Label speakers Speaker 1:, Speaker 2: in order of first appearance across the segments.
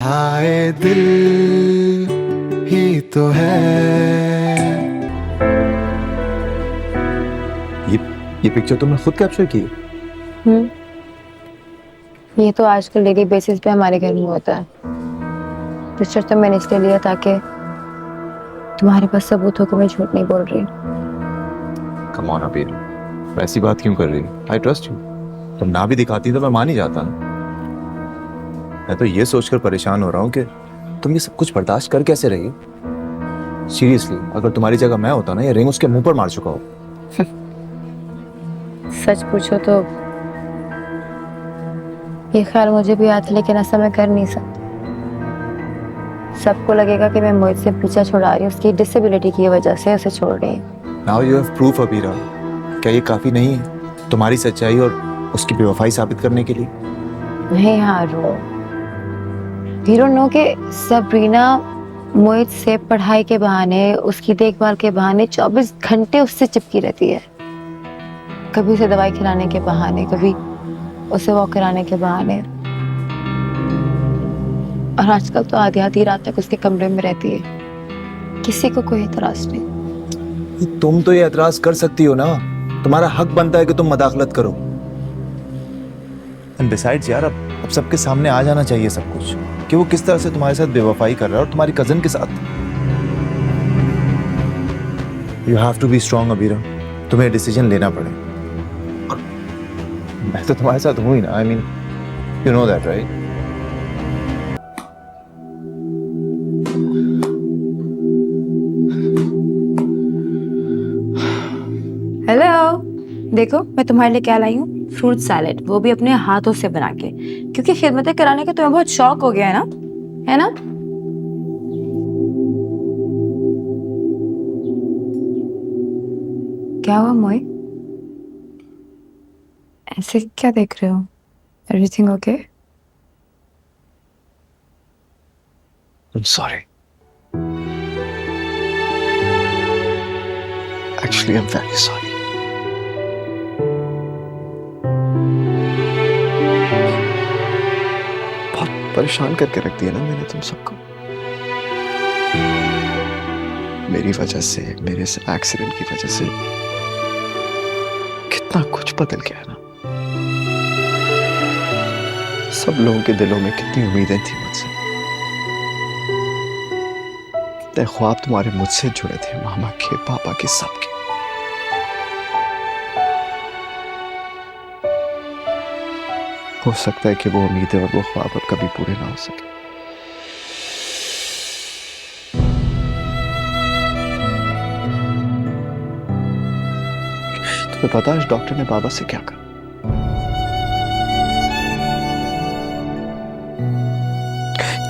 Speaker 1: हाय दिल ही तो है।
Speaker 2: ये ये पिक्चर तुमने खुद कैप्चर की?
Speaker 3: ये तो आजकल डेली बेसिस पे हमारे घर में होता है। पिक्चर तो मैंने इसलिए लिया ताकि तुम्हारे पास सबूत हो कि मैं झूठ नहीं बोल रही।
Speaker 2: कम ऑन अबीर, ऐसी बात क्यों कर रही है? I trust you. तुम ना भी दिखाती तो मैं मान ही जाता ना। मैं तो ये सोचकर परेशान हो रहा हूँ कि तुम ये सब कुछ बर्दाश्त कर कैसे रही। सीरियसली, अगर तुम्हारी जगह मैं होता ना, ये रिंग उसके मुंह पर मार चुका हो।
Speaker 3: सच पूछो तो ये ख्याल मुझे भी आता, लेकिन ऐसा मैं कर नहीं सकती। सबको लगेगा कि मैं मोहित से पीछा छुड़ा रही हूँ, उसकी डिसेबिलिटी की वजह से उसे छोड़ रही हूँ।
Speaker 2: Now you have proof Abira. क्या ये काफी नहीं है तुम्हारी सच्चाई और उसकी बेवफाई साबित करने के लिए?
Speaker 3: नहीं हारो, यू डोंट नो कि सबरीना मोहित से पढ़ाई के बहाने, उसकी देखभाल के बहाने 24 घंटे उससे चिपकी रहती है। कभी उसे दवाई खिलाने के बहाने, कभी उसे वॉक कराने के बहाने, और आजकल तो आधी आधी रात तक उसके कमरे में रहती है। किसी को कोई एतराज नहीं।
Speaker 2: तुम तो ये एतराज कर सकती हो ना। तुम्हारा हक बनता है कि तुम मदाखलत करो। एंड बिसाइड्स यार, अब सबके सामने आ जाना चाहिए सब कुछ कि वो किस तरह से तुम्हारे साथ बेवफाई कर रहा है और तुम्हारी कजन के साथ। You have to be strong Abira. तुम्हें डिसीजन लेना पड़े। और मैं तो तुम्हारे साथ हूं ही ना। I mean, you know that right?
Speaker 4: Hello, देखो मैं तुम्हारे लिए क्या लाई हूँ। फ्रूट सैलेड, वो भी अपने हाथों से बना के, क्योंकि खिदमतें कराने का तुम्हें बहुत शौक हो गया है ना, है ना? क्या हुआ मोहित, ऐसे क्या देख रहे हो? Everything okay?
Speaker 2: I'm sorry. Actually, I'm very sorry. बहुत परेशान करके रख दिया ना मैंने तुम सबको। मेरी वजह से, मेरे इस एक्सीडेंट की वजह से कितना कुछ बदल गया ना। सब लोगों के दिलों में कितनी उम्मीदें थी मुझसे। कितने ख्वाब तुम्हारे मुझसे जुड़े थे, मामा के, पापा के, सबके। हो सकता है कि वो उम्मीदें और वो ख्वाब अब कभी पूरे ना हो सके। तुम्हें पता है डॉक्टर ने बाबा से क्या कहा?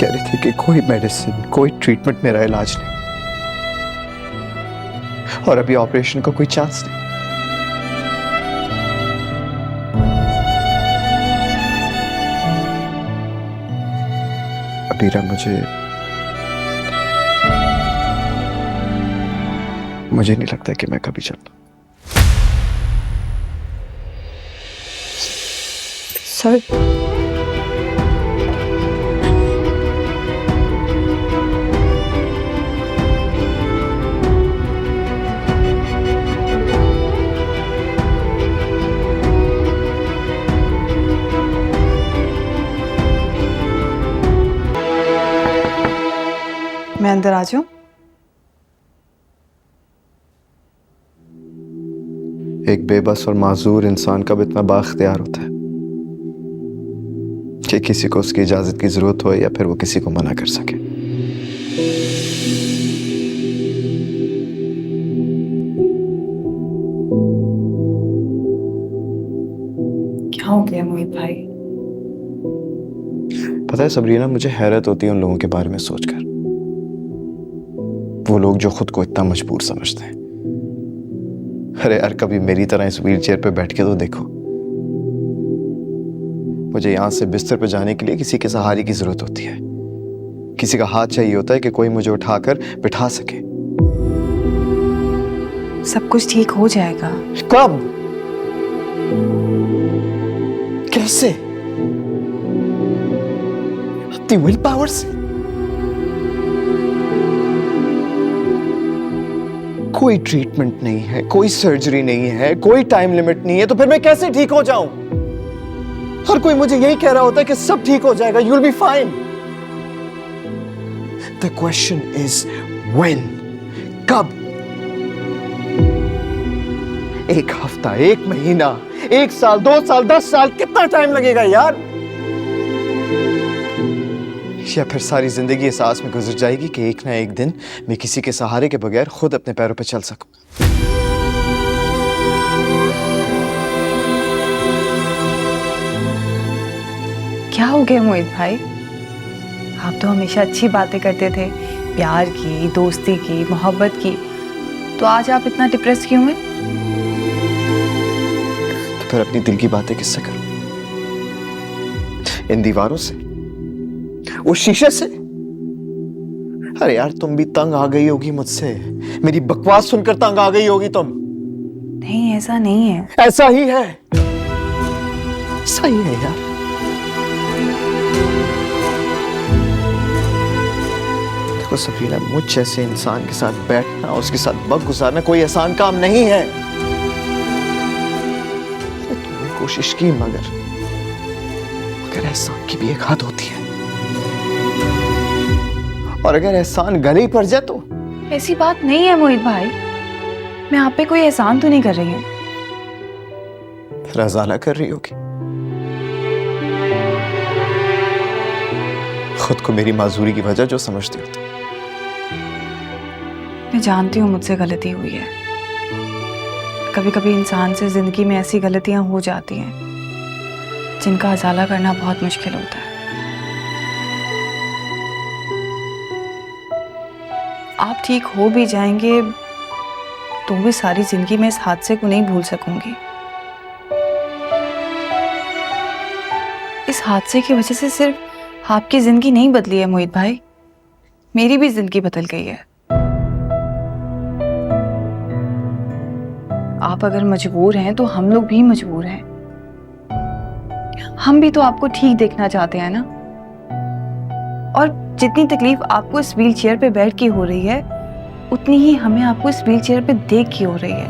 Speaker 2: कह रहे थे कि कोई मेडिसिन, कोई ट्रीटमेंट, मेरा इलाज नहीं, और अभी ऑपरेशन का कोई चांस नहीं। अबीरा, मुझे नहीं लगता कि मैं कभी चलता।
Speaker 4: सॉरी। मैं अंदर आ जाऊं?
Speaker 2: एक बेबस और माजूर इंसान कब इतना बाख्तियार होता है कि किसी को उसकी इजाजत की जरूरत हो या फिर वो किसी को मना कर सके।
Speaker 4: क्या हो गया मोहित भाई?
Speaker 2: पता है सबरीना, मुझे हैरत होती है उन लोगों के बारे में सोचकर। वो लोग जो खुद को इतना मजबूर समझते हैं। अरे यार, कभी मेरी तरह इस व्हील चेयर पे बैठ के तो देखो। मुझे यहां से बिस्तर पे जाने के लिए किसी के सहारे की जरूरत होती है। किसी का हाथ चाहिए होता है कि कोई मुझे उठाकर बिठा सके।
Speaker 4: सब कुछ ठीक हो जाएगा।
Speaker 2: कब? कैसे?
Speaker 1: अपनी विल पावर से? कोई ट्रीटमेंट नहीं है, कोई सर्जरी नहीं है, कोई टाइम लिमिट नहीं है, तो फिर मैं कैसे ठीक हो जाऊं? हर कोई मुझे यही कह रहा होता है कि सब ठीक हो जाएगा, you will be fine. The question is when, कब? 1 हफ्ता, 1 महीना, 1 साल, 2 साल, 10 साल, कितना टाइम लगेगा यार? या फिर सारी जिंदगी इस आस में गुजर जाएगी कि एक ना एक दिन मैं किसी के सहारे के बगैर खुद अपने पैरों पर चल सकूं।
Speaker 4: क्या हो गया मोहित भाई? आप तो हमेशा अच्छी बातें करते थे, प्यार की, दोस्ती की, मोहब्बत की, तो आज आप इतना डिप्रेस क्यों हैं?
Speaker 1: तो फिर अपनी दिल की बातें किससे करूं? इन दीवारों से? उस शीशे से? अरे यार, तुम भी तंग आ गई होगी मुझसे, मेरी बकवास सुनकर तंग आ गई होगी तुम।
Speaker 4: नहीं, ऐसा नहीं है।
Speaker 1: ऐसा ही है, ऐसा ही है यार। देखो सफीना, मुझ जैसे इंसान के साथ बैठना, उसके साथ वक्त गुजारना कोई आसान काम नहीं है। तुमने कोशिश की, मगर एहसान की भी एक हद होती है, और अगर एहसान गले ही पड़ जाए तो?
Speaker 4: ऐसी बात नहीं है मोहित भाई, मैं आप पे कोई एहसान तो नहीं कर रही हूँ।
Speaker 1: रज़ाना कर रही होगी, खुद को मेरी माजूरी की वजह जो समझती हो।
Speaker 4: मैं जानती हूँ मुझसे गलती हुई है, कभी कभी इंसान से जिंदगी में ऐसी गलतियां हो जाती हैं जिनका अजाला करना बहुत मुश्किल होता है। आप ठीक हो भी जाएंगे तो भी सारी जिंदगी में इस हादसे को नहीं भूल सकूंगी। इस हादसे की वजह से सिर्फ आपकी जिंदगी नहीं बदली है मोहित भाई, मेरी भी जिंदगी बदल गई है। आप अगर मजबूर हैं तो हम लोग भी मजबूर हैं। हम भी तो आपको ठीक देखना चाहते हैं ना। और जितनी तकलीफ आपको इस व्हील चेयर पे बैठ के हो रही है, उतनी ही हमें आपको इस व्हील चेयर पे देख के हो रही है।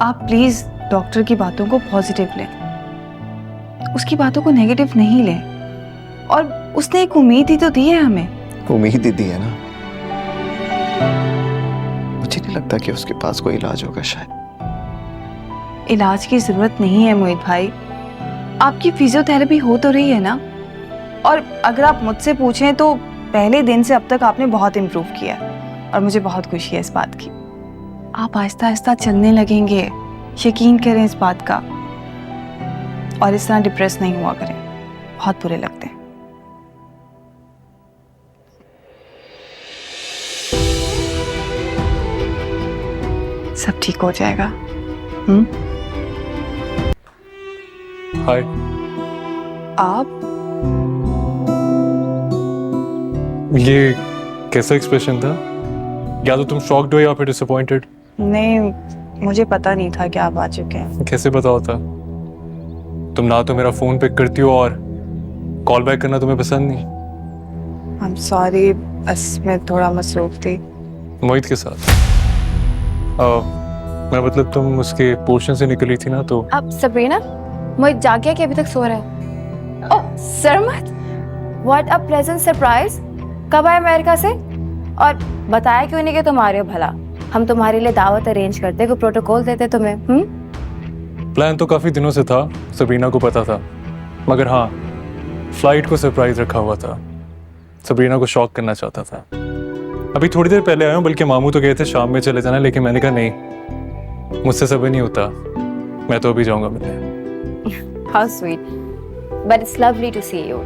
Speaker 4: आप प्लीज डॉक्टर की बातों को पॉजिटिव लें, उसकी बातों को नेगेटिव नहीं लें। और उसने एक उम्मीद ही तो दी है हमें।
Speaker 1: उम्मीद ही दी है ना, मुझे नहीं लगता कि उसके पास कोई इलाज होगा। शायद
Speaker 4: इलाज की जरूरत नहीं है मोहित भाई, आपकी फिजियोथेरेपी हो तो रही है ना। और अगर आप मुझसे पूछें तो पहले दिन से अब तक आपने बहुत इम्प्रूव किया है और मुझे बहुत खुशी है इस बात की। आप आहिस्ता आहिस्ता चलने लगेंगे, यकीन करें इस बात का। और इस तरह डिप्रेस नहीं हुआ करें, बहुत बुरे लगते हैं। सब ठीक हो जाएगा।
Speaker 5: हाय।
Speaker 4: आप
Speaker 5: ये कैसा एक्सप्रेशन था? या तो तुम शॉक्ड हो या फिर डिसअपॉइंटेड?
Speaker 4: नहीं, मुझे पता नहीं था कि आप आ चुके हैं।
Speaker 5: कैसे पता होता? तुम ना तो मेरा फोन पिक करती हो और कॉल बैक करना तुम्हें पसंद नहीं।
Speaker 4: I'm sorry, बस मैं थोड़ा मसरूफ थी।
Speaker 5: मोहित के साथ? मैं मतलब तुम उसके पोर्शन से निकली थी ना, तो
Speaker 3: अब सबरीना, मोहित जाग गया कि अभी तक सो रहा है? ओह सरमत, व्हाट अ प्लेजेंट सरप्राइज। कब आए अमेरिका से? और बताया क्यों नहीं कि तुम आ रहे हो? भला हम तुम्हारे लिए दावत अरेंज करते, कोई प्रोटोकॉल देते तुम्हें?
Speaker 5: प्लान तो काफी दिनों से था, सबरीना को पता था। मगर हाँ, फ्लाइट को सरप्राइज रखा हुआ था, सबरीना को शॉक करना चाहता था। अभी थोड़ी देर पहले आया हूँ, बल्कि मामू तो गए थे शाम में चले जाना, लेकिन मैंने कहा नहीं, मुझसे सब्र नहीं होता, मैं तो अभी जाऊंगा मिलने।
Speaker 3: How sweet, but it's lovely to see you.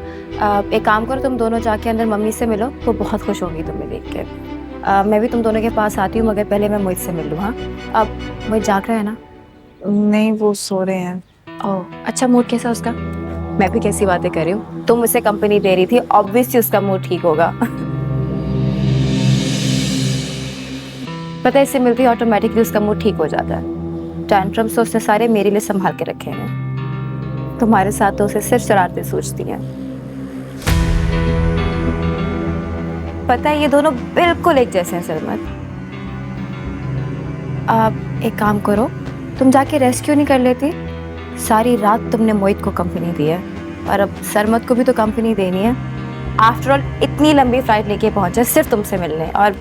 Speaker 3: एक काम करो, तुम दोनों जाके अंदर मम्मी से मिलो, वो बहुत खुश होंगी तुम्हें देख के। मैं भी तुम दोनों के पास आती हूँ, मगर पहले मैं मोहित से मिल लूँ। हाँ, अब मोहित जाग रहा है ना?
Speaker 4: नहीं, वो सो रहे हैं।
Speaker 3: ओह अच्छा, मूड कैसा उसका? मैं भी कैसी बातें कर रही हूँ, तुम उसे कंपनी दे रही थी, ऑब्वियसली उसका मूड ठीक होगा। पता है, इससे मिलती ऑटोमेटिकली उसका मूड ठीक हो जाता है। टैंट्रम्स तो उसने सारे मेरे लिए संभाल के रखे हैं। तुम्हारे साथ तो उसे सिर्फ शरारतें सोचती हैं। पता है ये दोनों बिल्कुल एक जैसे हैं सरमत। आप एक काम करो, तुम जाके रेस्क्यू नहीं कर लेती? सारी रात तुमने मोहित को कंपनी दी है और अब सरमत को भी तो कंपनी देनी है। आफ्टर ऑल इतनी लंबी फ्लाइट लेके पहुंचे सिर्फ तुमसे मिलने, और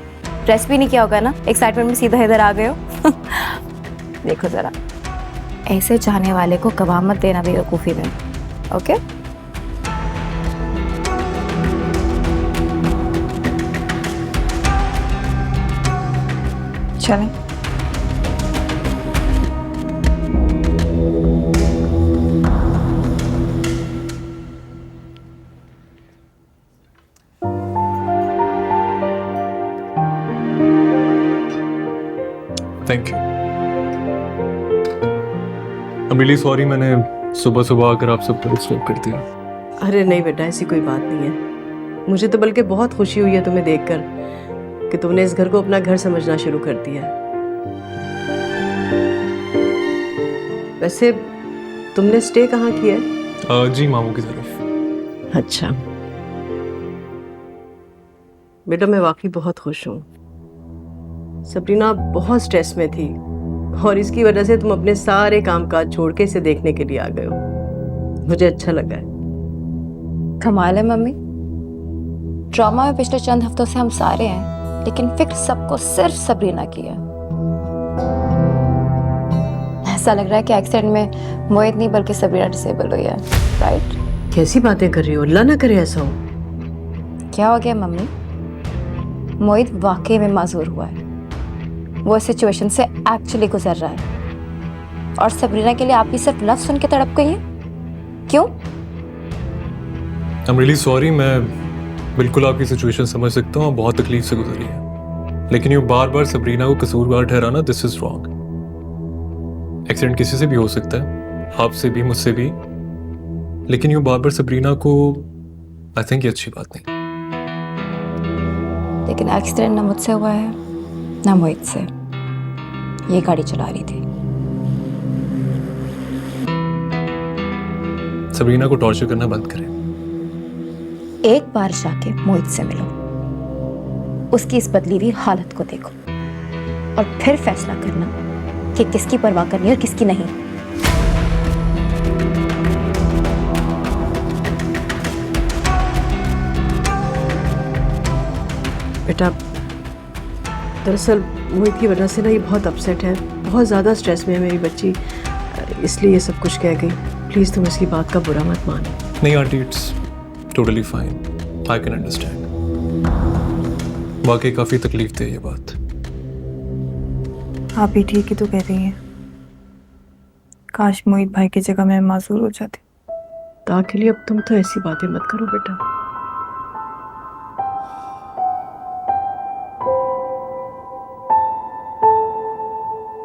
Speaker 3: रेस्ट भी नहीं किया होगा ना, एक्साइटमेंट में सीधा इधर आ गए हो। देखो जरा, ऐसे चाहने वाले को गवाह मत देना बेवकूफ़ी में, ओके?
Speaker 4: चलें।
Speaker 5: Thank you. I'm really sorry मैंने सुबह सुबह आकर आप सबको डिस्टर्ब कर दिया।
Speaker 6: अरे नहीं बेटा, ऐसी कोई बात नहीं है। मुझे तो बल्कि बहुत खुशी हुई है तुम्हें देखकर कि तुमने इस घर को अपना घर समझना शुरू कर दिया है। वैसे तुमने स्टे कहाँ किया है?
Speaker 5: जी मामू की तरफ।
Speaker 6: अच्छा बेटा, मैं वाकई बहुत खुश हूँ। सबरीना बहुत स्ट्रेस में थी और इसकी वजह से तुम अपने सारे कामकाज छोड़ के इसे देखने के लिए आ गए हो। मुझे अच्छा लगा है।
Speaker 3: कमाल है मम्मी, ट्रॉमा में पिछले चंद हफ्तों से हम सारे हैं, लेकिन फिक्र सबको सिर्फ सबरीना की है। ऐसा लग रहा है कि एक्सीडेंट में मोहित नहीं बल्कि सबरीना डिसेबल हुई है, राइट?
Speaker 6: कैसी बातें कर रही हो? अल्लाह ना करे ऐसा हो।
Speaker 3: क्या हो गया मम्मी? मोहित वाकई में माजूर हुआ है, वो इस सिचुएशन से एक्चुअली गुजर रहा है, और सबरीना के लिए आप भी सिर्फ लफ्ज सुन के तड़प गई हैं। क्यों?
Speaker 5: I'm really sorry, मैं बिल्कुल आपकी सिचुएशन समझ सकता हूँ, बहुत तकलीफ से गुजरी है, लेकिन यूँ बार बार सबरीना को कसूरवार ठहराना, दिस इज रॉन्ग। एक्सीडेंट किसी से भी हो सकता है, आपसे भी, मुझसे भी, लेकिन यूँ बार बार सबरीना को, आई थिंक ये अच्छी बात नहीं।
Speaker 3: लेकिन एक्सीडेंट ना मुझसे हुआ है ना मोहित से, ये गाड़ी चला रही थी।
Speaker 5: सबरीना को टॉर्चर करना बंद करें।
Speaker 3: एक बार जाके मोहित से मिलो, उसकी इस बदली हुई हालत को देखो, और फिर फैसला करना कि किसकी परवाह करनी है और किसकी नहीं।
Speaker 6: बेटा दरअसल मोहित की वजह से ना ये बहुत अपसेट है, बहुत ज़्यादा स्ट्रेस में है मेरी बच्ची, इसलिए ये सब कुछ कह गई। प्लीज़ तुम इसकी बात का बुरा मत मानो।
Speaker 5: नहीं aunty, it's totally fine, I can understand. वाकई काफ़ी तकलीफ थी ये बात।
Speaker 4: आप भी ठीक ही तो कह रही हैं। काश मोहित भाई की जगह मैं माजूर हो जाती।
Speaker 6: ताकि लिए अब तुम तो ऐसी बातें मत करो बेटा।